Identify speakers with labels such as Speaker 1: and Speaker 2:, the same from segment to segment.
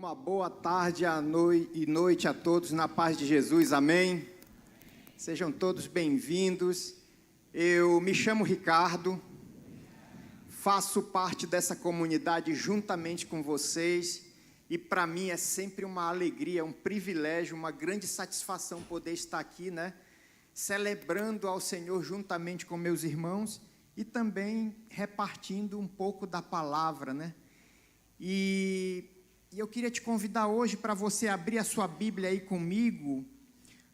Speaker 1: Uma boa tarde e noite a todos na paz de Jesus, amém? Sejam todos bem-vindos. Eu me chamo Ricardo, faço parte dessa comunidade juntamente com vocês e para mim é sempre uma alegria, um privilégio, uma grande satisfação poder estar aqui, né? Celebrando ao Senhor juntamente com meus irmãos e também repartindo um pouco da palavra, né? E eu queria te convidar hoje para você abrir a sua Bíblia aí comigo,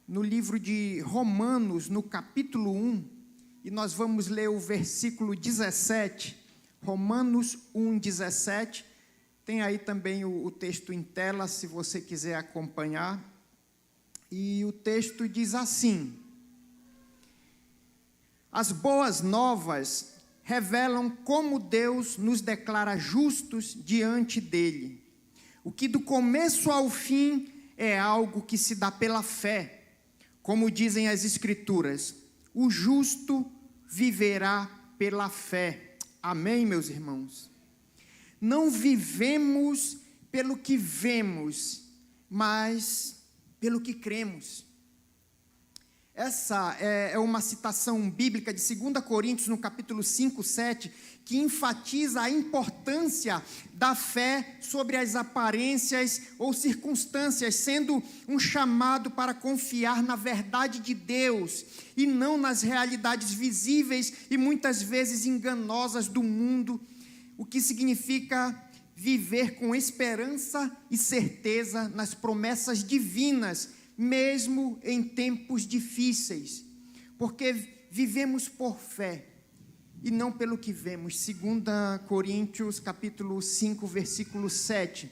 Speaker 1: no livro de Romanos, no capítulo 1, e nós vamos ler o versículo 17, Romanos 1, 17, tem aí também o texto em tela, se você quiser acompanhar, e o texto diz assim: as boas novas revelam como Deus nos declara justos diante dele. O que do começo ao fim é algo que se dá pela fé. Como dizem as Escrituras, o justo viverá pela fé. Amém, meus irmãos? Não vivemos pelo que vemos, mas pelo que cremos. Essa é uma citação bíblica de 2 Coríntios, no capítulo 5, 7, que enfatiza a importância da fé sobre as aparências ou circunstâncias, sendo um chamado para confiar na verdade de Deus e não nas realidades visíveis e muitas vezes enganosas do mundo, o que significa viver com esperança e certeza nas promessas divinas, mesmo em tempos difíceis, porque vivemos por fé e não pelo que vemos. 2 Coríntios capítulo 5, versículo 7.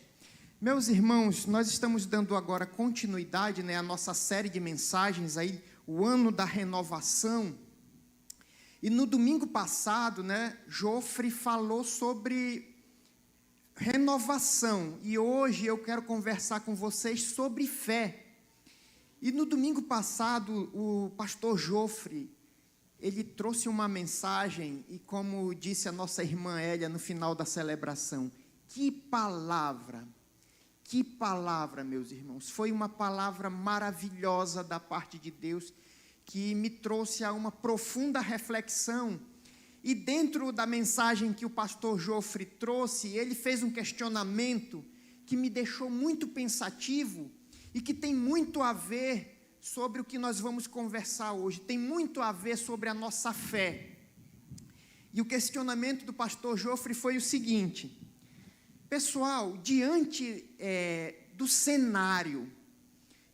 Speaker 1: Meus irmãos, nós estamos dando agora continuidade, né, à nossa série de mensagens aí, o ano da renovação. E no domingo passado, né, Jofre falou sobre renovação, e hoje eu quero conversar com vocês sobre fé. E no domingo passado, o pastor Jofre, ele trouxe uma mensagem, e como disse a nossa irmã Hélia no final da celebração, que palavra, meus irmãos, foi uma palavra maravilhosa da parte de Deus, que me trouxe a uma profunda reflexão. E dentro da mensagem que o pastor Jofre trouxe, ele fez um questionamento que me deixou muito pensativo, e que tem muito a ver sobre o que nós vamos conversar hoje, tem muito a ver sobre a nossa fé. E o questionamento do pastor Jofre foi o seguinte: pessoal, diante do cenário,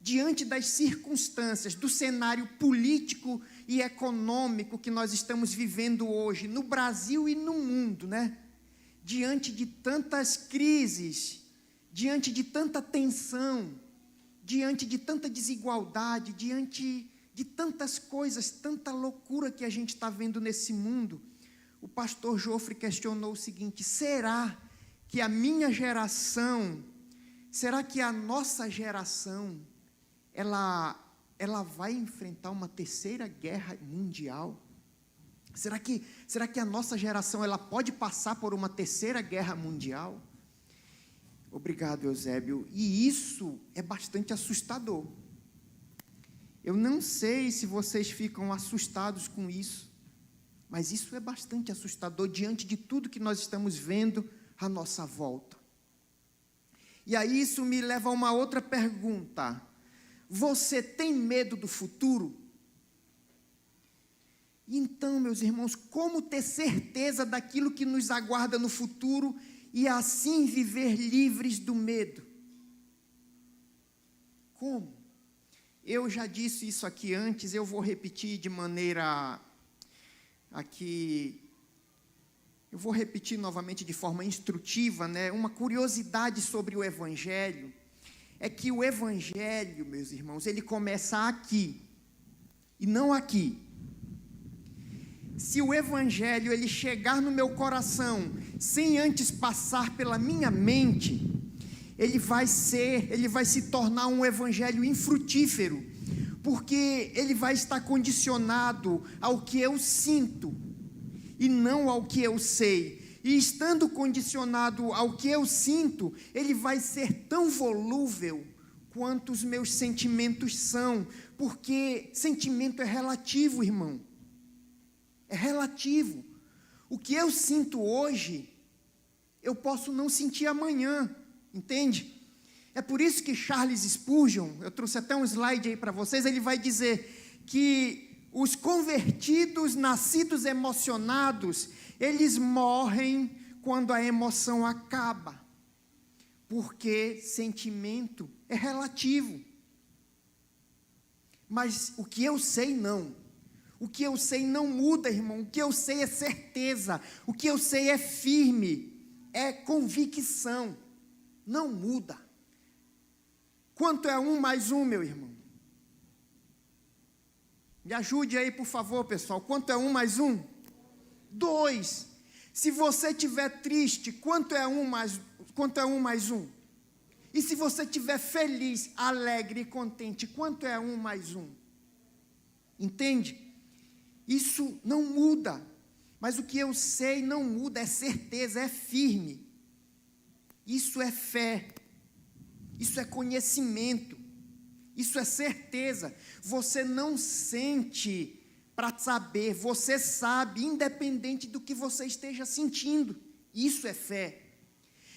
Speaker 1: diante das circunstâncias, do cenário político e econômico que nós estamos vivendo hoje, no Brasil e no mundo, né? Diante de tantas crises, diante de tanta tensão, diante de tanta desigualdade, diante de tantas coisas, tanta loucura que a gente está vendo nesse mundo, o pastor Jofre questionou o seguinte: será que a minha geração, será que a nossa geração, ela vai enfrentar uma terceira guerra mundial? Será que a nossa geração, ela pode passar por uma terceira guerra mundial? Obrigado, Eusébio. E isso é bastante assustador. Eu não sei se vocês ficam assustados com isso, mas isso é bastante assustador diante de tudo que nós estamos vendo à nossa volta. E aí isso me leva a uma outra pergunta: você tem medo do futuro? Então, meus irmãos, como ter certeza daquilo que nos aguarda no futuro e assim viver livres do medo? Como? Eu já disse isso aqui antes, eu vou repetir de maneira aqui, eu vou repetir novamente de forma instrutiva, né? Uma curiosidade sobre o Evangelho é que o Evangelho, meus irmãos, ele começa aqui e não aqui. Se o Evangelho ele chegar no meu coração sem antes passar pela minha mente, ele vai se tornar um Evangelho infrutífero, porque ele vai estar condicionado ao que eu sinto e não ao que eu sei. E estando condicionado ao que eu sinto, ele vai ser tão volúvel quanto os meus sentimentos são, porque sentimento é relativo, irmão. É relativo. O que eu sinto hoje, eu posso não sentir amanhã, entende? É por isso que Charles Spurgeon, eu trouxe até um slide aí para vocês, ele vai dizer que os convertidos, nascidos emocionados, eles morrem quando a emoção acaba, porque sentimento é relativo. Mas o que eu sei não. O que eu sei não muda, irmão. O que eu sei é certeza. O que eu sei é firme. É convicção. Não muda. Quanto é 1 mais 1, meu irmão? Me ajude aí, por favor, pessoal. Quanto é 1 mais 1? 2. Se você estiver triste, quanto é 1 mais 1? E se você estiver feliz, alegre e contente, quanto é 1 mais 1? Entende? Isso não muda. Mas o que eu sei não muda, é certeza, é firme. Isso é fé. Isso é conhecimento. Isso é certeza. Você não sente para saber, você sabe, independente do que você esteja sentindo. Isso é fé.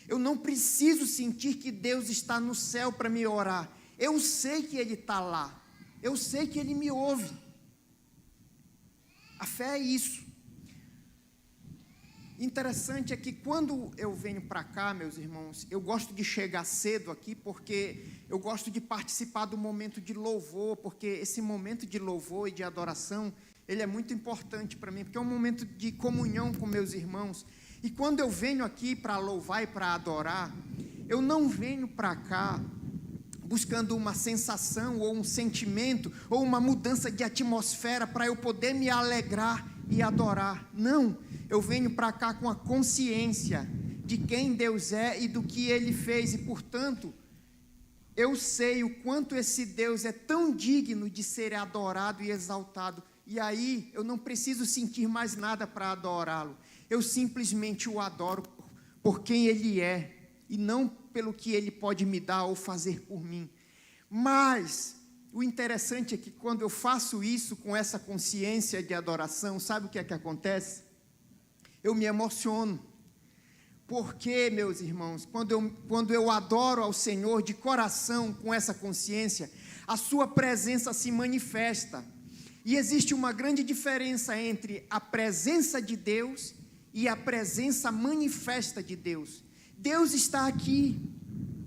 Speaker 1: Eu não preciso sentir que Deus está no céu para me orar. Eu sei que Ele está lá. Eu sei que Ele me ouve. A fé é isso. Interessante é que quando eu venho para cá, meus irmãos, eu gosto de chegar cedo aqui, porque eu gosto de participar do momento de louvor, porque esse momento de louvor e de adoração, ele é muito importante para mim, porque é um momento de comunhão com meus irmãos. E quando eu venho aqui para louvar e para adorar, eu não venho para cá buscando uma sensação, ou um sentimento, ou uma mudança de atmosfera para eu poder me alegrar e adorar. Não, eu venho para cá com a consciência de quem Deus é e do que Ele fez, e portanto, eu sei o quanto esse Deus é tão digno de ser adorado e exaltado, e aí eu não preciso sentir mais nada para adorá-lo, eu simplesmente o adoro por quem Ele é, e não pelo que Ele pode me dar ou fazer por mim. Mas o interessante é que quando eu faço isso com essa consciência de adoração, sabe o que é que acontece? Eu me emociono. Porque, meus irmãos, quando eu adoro ao Senhor de coração, com essa consciência, a sua presença se manifesta. E existe uma grande diferença entre a presença de Deus e a presença manifesta de Deus. Deus está aqui,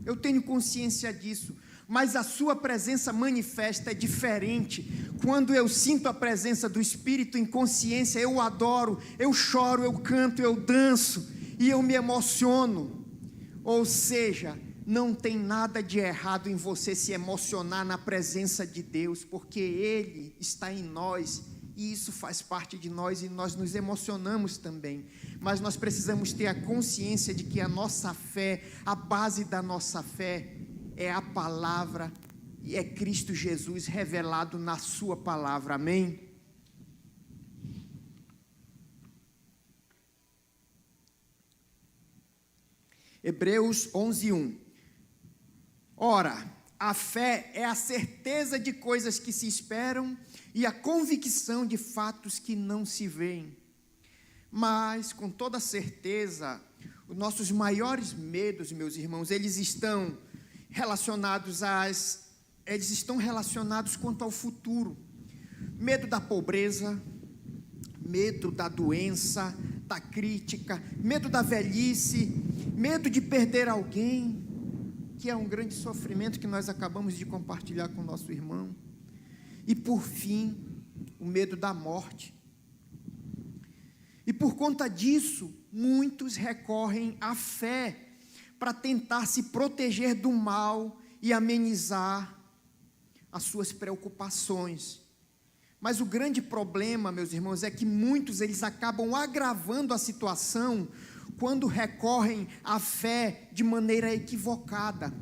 Speaker 1: eu tenho consciência disso, mas a sua presença manifesta é diferente. Quando eu sinto a presença do Espírito em consciência, eu adoro, eu choro, eu canto, eu danço e eu me emociono. Ou seja, não tem nada de errado em você se emocionar na presença de Deus, porque Ele está em nós e isso faz parte de nós e nós nos emocionamos também. Mas nós precisamos ter a consciência de que a nossa fé, a base da nossa fé é a palavra e é Cristo Jesus revelado na sua palavra, amém? Hebreus 11:1. Ora, a fé é a certeza de coisas que se esperam e a convicção de fatos que não se veem. Mas, com toda certeza, os nossos maiores medos, meus irmãos, eles estão relacionados quanto ao futuro. Medo da pobreza, medo da doença, da crítica, medo da velhice, medo de perder alguém, que é um grande sofrimento que nós acabamos de compartilhar com o nosso irmão. E por fim, o medo da morte. E por conta disso, muitos recorrem à fé para tentar se proteger do mal e amenizar as suas preocupações. Mas o grande problema, meus irmãos, é que muitos eles acabam agravando a situação quando recorrem à fé de maneira equivocada.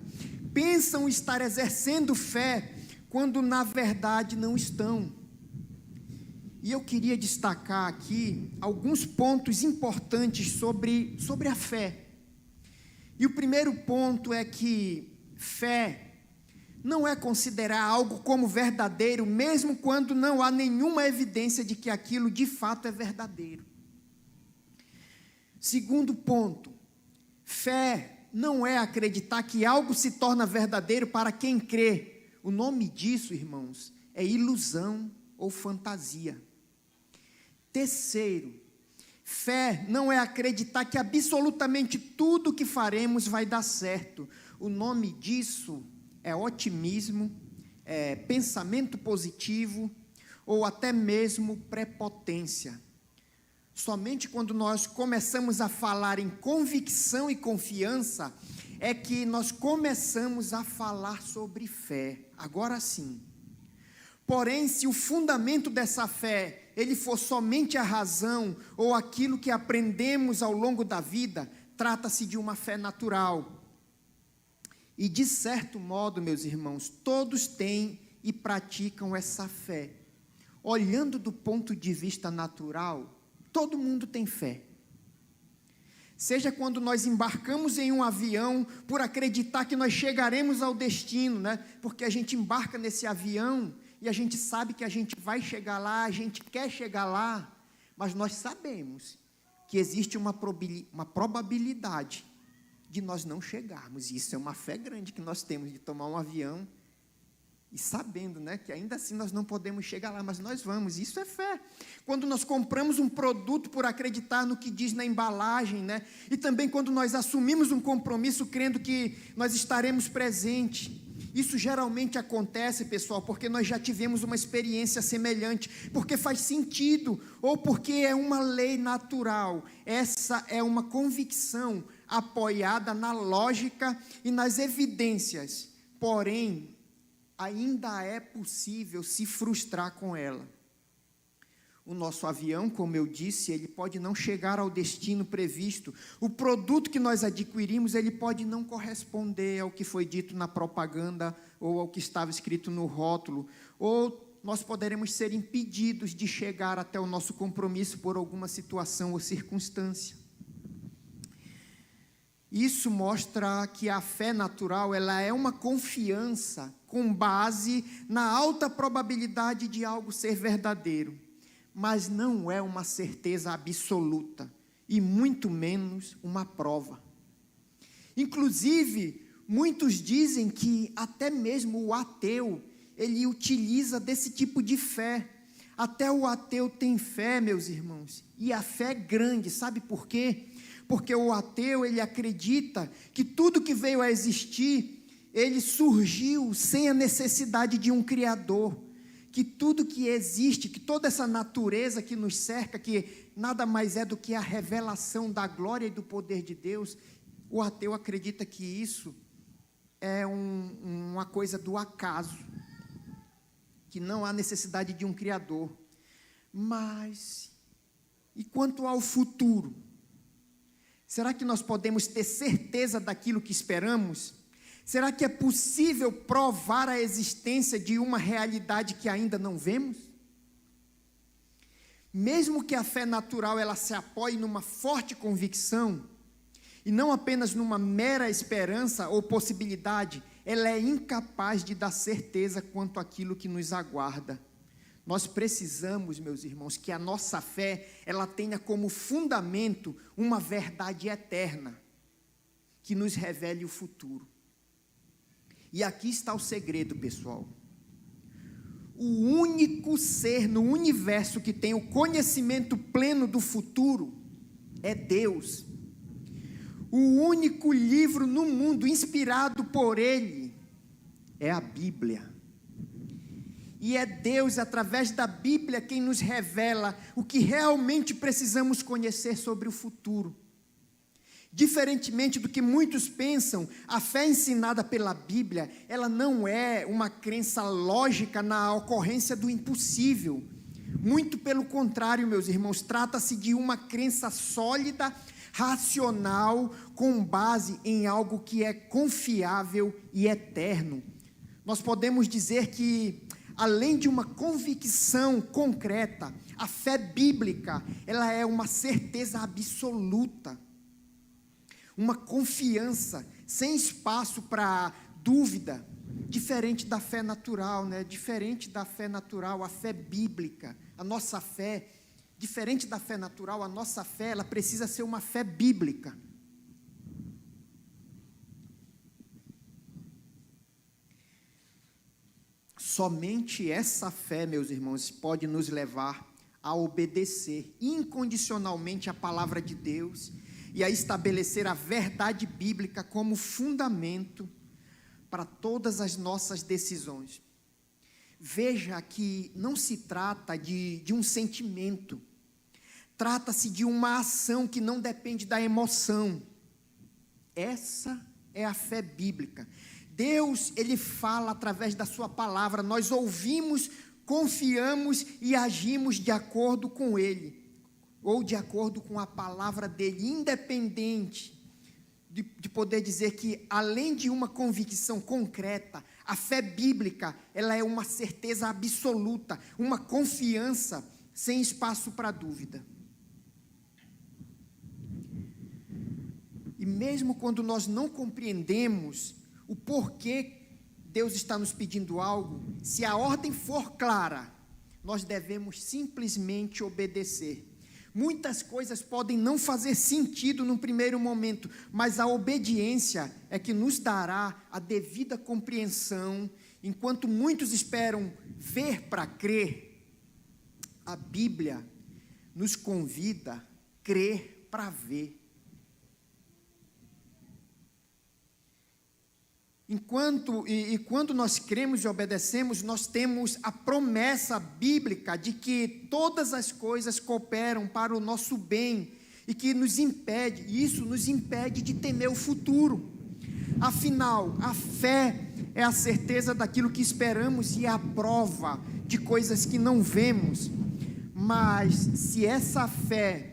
Speaker 1: Pensam estar exercendo fé quando na verdade não estão. E eu queria destacar aqui alguns pontos importantes sobre a fé. E o primeiro ponto é que fé não é considerar algo como verdadeiro, mesmo quando não há nenhuma evidência de que aquilo de fato é verdadeiro. Segundo ponto, fé não é acreditar que algo se torna verdadeiro para quem crê. O nome disso, irmãos, é ilusão ou fantasia. Terceiro, fé não é acreditar que absolutamente tudo que faremos vai dar certo. O nome disso é otimismo, é pensamento positivo ou até mesmo prepotência. Somente quando nós começamos a falar em convicção e confiança é que nós começamos a falar sobre fé. Agora sim. Porém, se o fundamento dessa fé ele for somente a razão ou aquilo que aprendemos ao longo da vida, trata-se de uma fé natural. E de certo modo, meus irmãos, todos têm e praticam essa fé. Olhando do ponto de vista natural, todo mundo tem fé. Seja quando nós embarcamos em um avião por acreditar que nós chegaremos ao destino, né? Porque a gente embarca nesse avião e a gente sabe que a gente vai chegar lá, a gente quer chegar lá, mas nós sabemos que existe uma probabilidade de nós não chegarmos. E isso é uma fé grande que nós temos de tomar um avião e sabendo, né, que ainda assim nós não podemos chegar lá, mas nós vamos. Isso é fé. Quando nós compramos um produto por acreditar no que diz na embalagem, né, e também quando nós assumimos um compromisso crendo que nós estaremos presentes. Isso geralmente acontece, pessoal, porque nós já tivemos uma experiência semelhante, porque faz sentido, ou porque é uma lei natural. Essa é uma convicção apoiada na lógica e nas evidências, porém, ainda é possível se frustrar com ela. O nosso avião, como eu disse, ele pode não chegar ao destino previsto. O produto que nós adquirimos, ele pode não corresponder ao que foi dito na propaganda ou ao que estava escrito no rótulo. Ou nós poderemos ser impedidos de chegar até o nosso compromisso por alguma situação ou circunstância. Isso mostra que a fé natural, ela é uma confiança com base na alta probabilidade de algo ser verdadeiro. Mas não é uma certeza absoluta, e muito menos uma prova. Inclusive, muitos dizem que até mesmo o ateu, ele utiliza desse tipo de fé. Até o ateu tem fé, meus irmãos, e a fé é grande, sabe por quê? Porque o ateu, ele acredita que tudo que veio a existir, ele surgiu sem a necessidade de um criador. Que tudo que existe, que toda essa natureza que nos cerca, que nada mais é do que a revelação da glória e do poder de Deus, o ateu acredita que isso é uma coisa do acaso, que não há necessidade de um criador. Mas, e quanto ao futuro? Será que nós podemos ter certeza daquilo que esperamos? Será que é possível provar a existência de uma realidade que ainda não vemos? Mesmo que a fé natural ela se apoie numa forte convicção, e não apenas numa mera esperança ou possibilidade, ela é incapaz de dar certeza quanto àquilo que nos aguarda. Nós precisamos, meus irmãos, que a nossa fé, ela tenha como fundamento uma verdade eterna, que nos revele o futuro. E aqui está o segredo, pessoal. O único ser no universo que tem o conhecimento pleno do futuro é Deus. O único livro no mundo inspirado por Ele é a Bíblia. E é Deus, através da Bíblia, quem nos revela o que realmente precisamos conhecer sobre o futuro. Diferentemente do que muitos pensam, a fé ensinada pela Bíblia, ela não é uma crença lógica na ocorrência do impossível. Muito pelo contrário, meus irmãos, trata-se de uma crença sólida, racional, com base em algo que é confiável e eterno. Nós podemos dizer que além de uma convicção concreta, a fé bíblica, ela é uma certeza absoluta, uma confiança, sem espaço para dúvida, diferente da fé natural, né? Diferente da fé natural, a fé bíblica, a nossa fé, diferente da fé natural, a nossa fé, ela precisa ser uma fé bíblica. Somente essa fé, meus irmãos, pode nos levar a obedecer incondicionalmente a palavra de Deus e a estabelecer a verdade bíblica como fundamento para todas as nossas decisões. Veja que não se trata de um sentimento, trata-se de uma ação que não depende da emoção. Essa é a fé bíblica. Deus, Ele fala através da sua palavra, nós ouvimos, confiamos e agimos de acordo com Ele, ou de acordo com a palavra dEle, independente de poder dizer que, além de uma convicção concreta, a fé bíblica, ela é uma certeza absoluta, uma confiança sem espaço para dúvida. E mesmo quando nós não compreendemos o porquê Deus está nos pedindo algo, se a ordem for clara, nós devemos simplesmente obedecer. Muitas coisas podem não fazer sentido no primeiro momento, mas a obediência é que nos dará a devida compreensão. Enquanto muitos esperam ver para crer, a Bíblia nos convida a crer para ver. Quando nós cremos e obedecemos, nós temos a promessa bíblica de que todas as coisas cooperam para o nosso bem e que isso nos impede de temer o futuro. Afinal, a fé é a certeza daquilo que esperamos e a prova de coisas que não vemos. Mas essa fé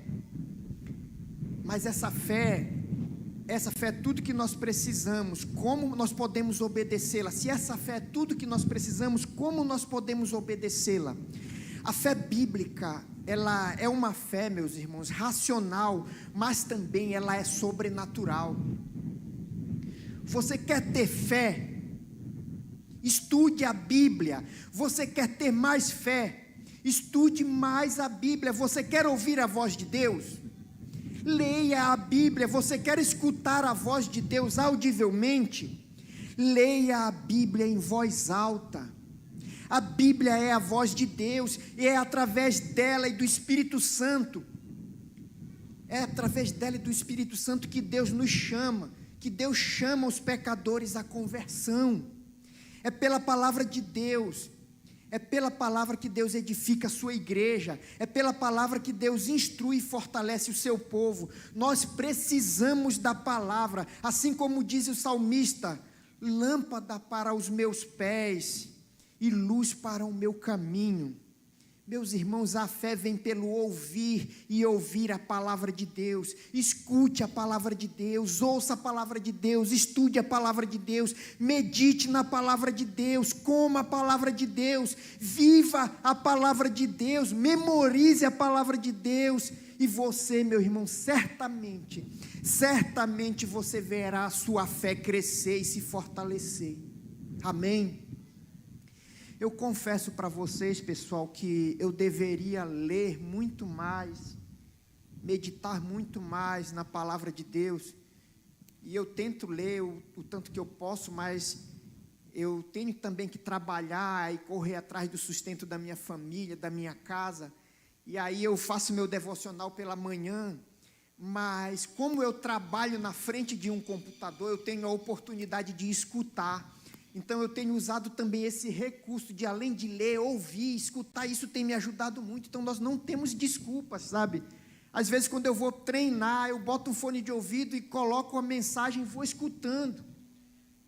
Speaker 1: é tudo que nós precisamos, como nós podemos obedecê-la? Se essa fé é tudo que nós precisamos, como nós podemos obedecê-la? A fé bíblica, ela é uma fé, meus irmãos, racional, mas também ela é sobrenatural. Você quer ter fé? Estude a Bíblia. Você quer ter mais fé? Estude mais a Bíblia. Você quer ouvir a voz de Deus? Leia a Bíblia. Você quer escutar a voz de Deus audivelmente? Leia a Bíblia em voz alta. A Bíblia é a voz de Deus, e é através dela e do Espírito Santo. É através dela e do Espírito Santo que Deus nos chama, que Deus chama os pecadores à conversão. É pela palavra de Deus. É pela palavra que Deus edifica a sua igreja, é pela palavra que Deus instrui e fortalece o seu povo. Nós precisamos da palavra, assim como diz o salmista: lâmpada para os meus pés e luz para o meu caminho. Meus irmãos, a fé vem pelo ouvir e ouvir a palavra de Deus. Escute a palavra de Deus, ouça a palavra de Deus, estude a palavra de Deus, medite na palavra de Deus, coma a palavra de Deus, viva a palavra de Deus, memorize a palavra de Deus, e você, meu irmão, certamente você verá a sua fé crescer e se fortalecer. Amém? Eu confesso para vocês, pessoal, que eu deveria ler muito mais, meditar muito mais na palavra de Deus, e eu tento ler o tanto que eu posso, mas eu tenho também que trabalhar e correr atrás do sustento da minha família, da minha casa, e aí eu faço meu devocional pela manhã, mas como eu trabalho na frente de um computador, eu tenho a oportunidade de escutar. Então eu tenho usado também esse recurso de, além de ler, ouvir, escutar. Isso tem me ajudado muito. Então nós não temos desculpas, sabe? Às vezes quando eu vou treinar, eu boto um fone de ouvido e coloco a mensagem e vou escutando,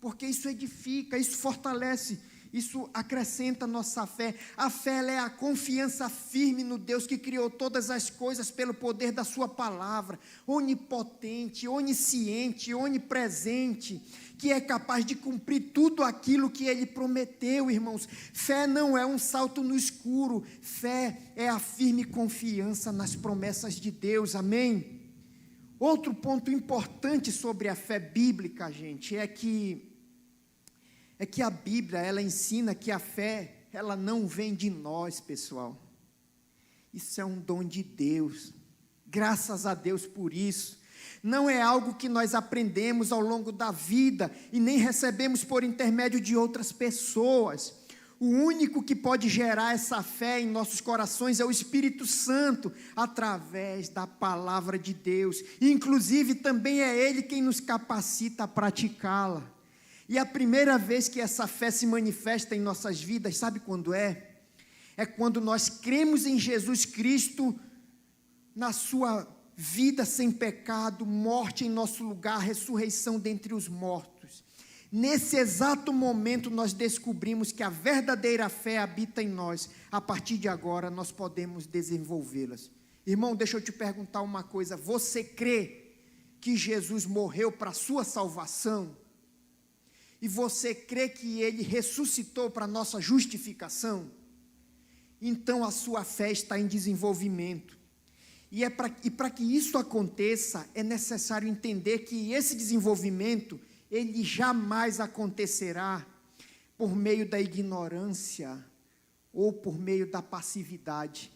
Speaker 1: porque isso edifica, isso fortalece, isso acrescenta a nossa fé. A fé, ela é a confiança firme no Deus que criou todas as coisas pelo poder da sua palavra, onipotente, onisciente, onipresente, que é capaz de cumprir tudo aquilo que Ele prometeu, irmãos. Fé não é um salto no escuro, fé é a firme confiança nas promessas de Deus, amém? Outro ponto importante sobre a fé bíblica, gente, é que a Bíblia, ela ensina que a fé, ela não vem de nós, pessoal. Isso é um dom de Deus, graças a Deus por isso. Não é algo que nós aprendemos ao longo da vida e nem recebemos por intermédio de outras pessoas. O único que pode gerar essa fé em nossos corações é o Espírito Santo, através da palavra de Deus. E, inclusive, também é Ele quem nos capacita a praticá-la. E a primeira vez que essa fé se manifesta em nossas vidas, sabe quando é? É quando nós cremos em Jesus Cristo, na sua vida sem pecado, morte em nosso lugar, ressurreição dentre os mortos. Nesse exato momento nós descobrimos que a verdadeira fé habita em nós. A partir de agora nós podemos desenvolvê-las. Irmão, deixa eu te perguntar uma coisa. Você crê que Jesus morreu para a sua salvação? E você crê que Ele ressuscitou para a nossa justificação? Então a sua fé está em desenvolvimento. E para que isso aconteça, é necessário entender que esse desenvolvimento, ele jamais acontecerá por meio da ignorância ou por meio da passividade.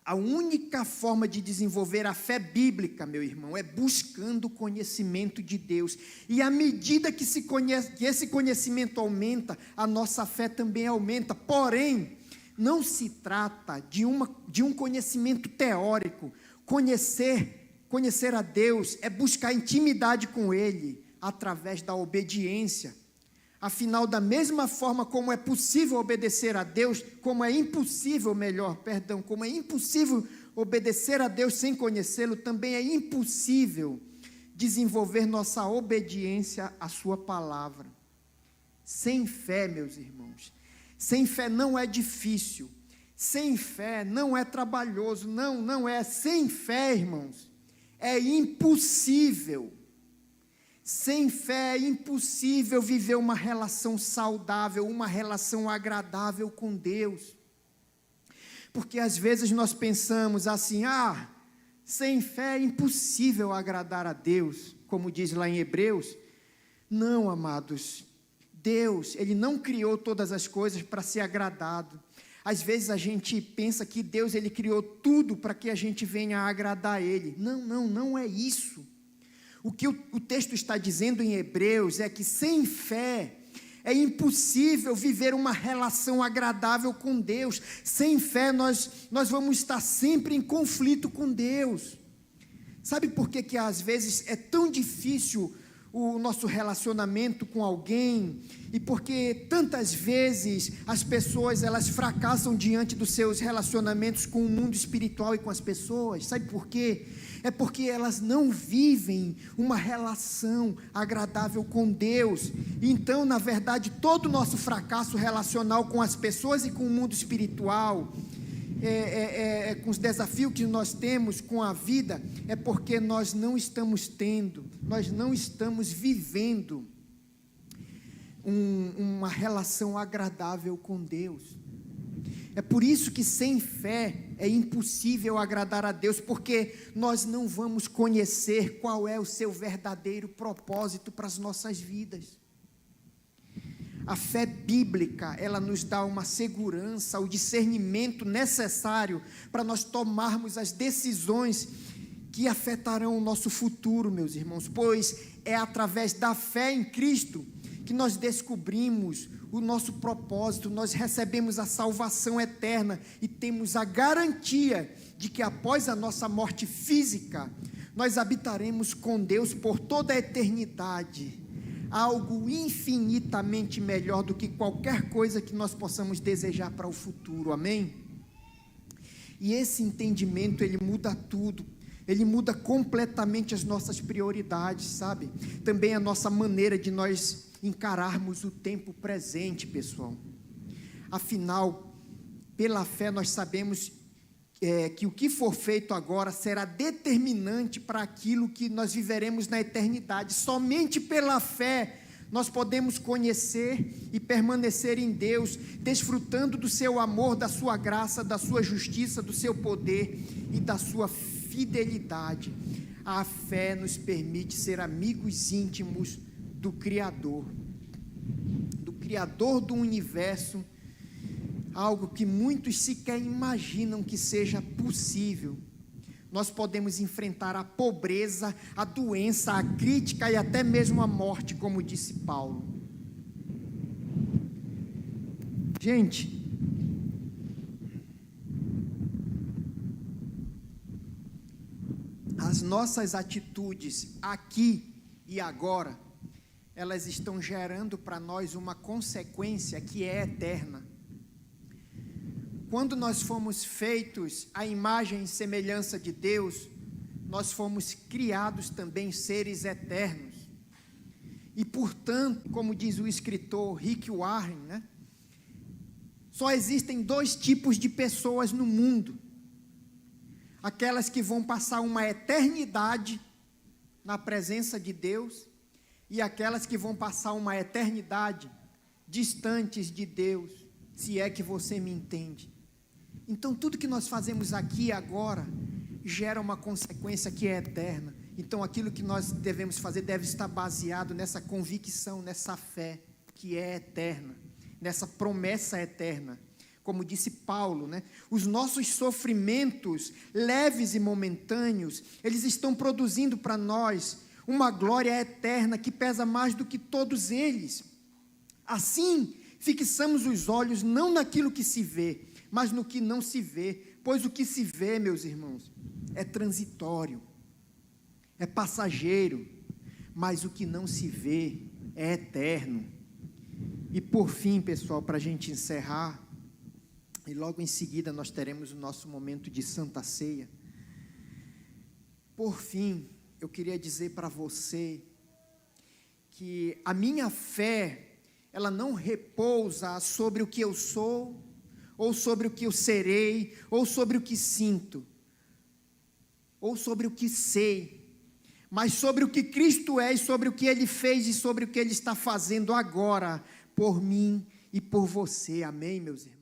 Speaker 1: A única forma de desenvolver a fé bíblica, meu irmão, é buscando o conhecimento de Deus. E à medida que esse conhecimento aumenta, a nossa fé também aumenta. Porém, não se trata de um conhecimento teórico. Conhecer a Deus é buscar intimidade com Ele, através da obediência. Afinal, da mesma forma como é possível obedecer a Deus, como é impossível obedecer a Deus sem conhecê-lo, também é impossível desenvolver nossa obediência à sua palavra. Sem fé, meus irmãos, sem fé não é difícil, sem fé não é trabalhoso, não é. Sem fé, irmãos, é impossível. Sem fé é impossível viver uma relação saudável, uma relação agradável com Deus. Porque às vezes nós pensamos assim, sem fé é impossível agradar a Deus, como diz lá em Hebreus. Não, amados, Deus, Ele não criou todas as coisas para ser agradado. Às vezes a gente pensa que Deus, Ele criou tudo para que a gente venha a agradar a Ele. Não é isso. O que o texto está dizendo em Hebreus é que sem fé é impossível viver uma relação agradável com Deus. Sem fé nós vamos estar sempre em conflito com Deus. Sabe por que às vezes é tão difícil o nosso relacionamento com alguém? E porque tantas vezes as pessoas, elas fracassam diante dos seus relacionamentos com o mundo espiritual e com as pessoas? Sabe por quê? É porque elas não vivem uma relação agradável com Deus. Então, na verdade, todo o nosso fracasso relacional com as pessoas e com o mundo espiritual, com os desafios que nós temos com a vida, é porque nós não estamos vivendo uma relação agradável com Deus. É por isso que sem fé é impossível agradar a Deus, porque nós não vamos conhecer qual é o seu verdadeiro propósito para as nossas vidas. A fé bíblica, ela nos dá uma segurança, o discernimento necessário para nós tomarmos as decisões que afetarão o nosso futuro, meus irmãos, pois é através da fé em Cristo que nós descobrimos o nosso propósito, nós recebemos a salvação eterna e temos a garantia de que após a nossa morte física, nós habitaremos com Deus por toda a eternidade, algo infinitamente melhor do que qualquer coisa que nós possamos desejar para o futuro, amém? E esse entendimento, ele muda tudo. Ele muda completamente as nossas prioridades, sabe? Também a nossa maneira de nós encararmos o tempo presente, pessoal. Afinal, pela fé nós sabemos que o que for feito agora será determinante para aquilo que nós viveremos na eternidade. Somente pela fé nós podemos conhecer e permanecer em Deus, desfrutando do seu amor, da sua graça, da sua justiça, do seu poder e da sua fidelidade. A fé nos permite ser amigos íntimos do Criador do universo, algo que muitos sequer imaginam que seja possível. Nós podemos enfrentar a pobreza, a doença, a crítica e até mesmo a morte, como disse Paulo. Gente, as nossas atitudes aqui e agora, elas estão gerando para nós uma consequência que é eterna. Quando nós fomos feitos à imagem e semelhança de Deus, nós fomos criados também seres eternos. E, portanto, como diz o escritor Rick Warren, só existem 2 tipos de pessoas no mundo: aquelas que vão passar uma eternidade na presença de Deus, e aquelas que vão passar uma eternidade distantes de Deus, se é que você me entende. Então, tudo que nós fazemos aqui e agora gera uma consequência que é eterna. Então, aquilo que nós devemos fazer deve estar baseado nessa convicção, nessa fé que é eterna, nessa promessa eterna. Como disse Paulo, os nossos sofrimentos leves e momentâneos, eles estão produzindo para nós uma glória eterna que pesa mais do que todos eles. Assim, fixamos os olhos não naquilo que se vê, mas no que não se vê, pois o que se vê, meus irmãos, é transitório, é passageiro, mas o que não se vê é eterno. E por fim, pessoal, para a gente encerrar, e logo em seguida nós teremos o nosso momento de Santa Ceia. Por fim, eu queria dizer para você que a minha fé, ela não repousa sobre o que eu sou, ou sobre o que eu serei, ou sobre o que sinto, ou sobre o que sei, mas sobre o que Cristo é, e sobre o que Ele fez, e sobre o que Ele está fazendo agora, por mim e por você. Amém, meus irmãos?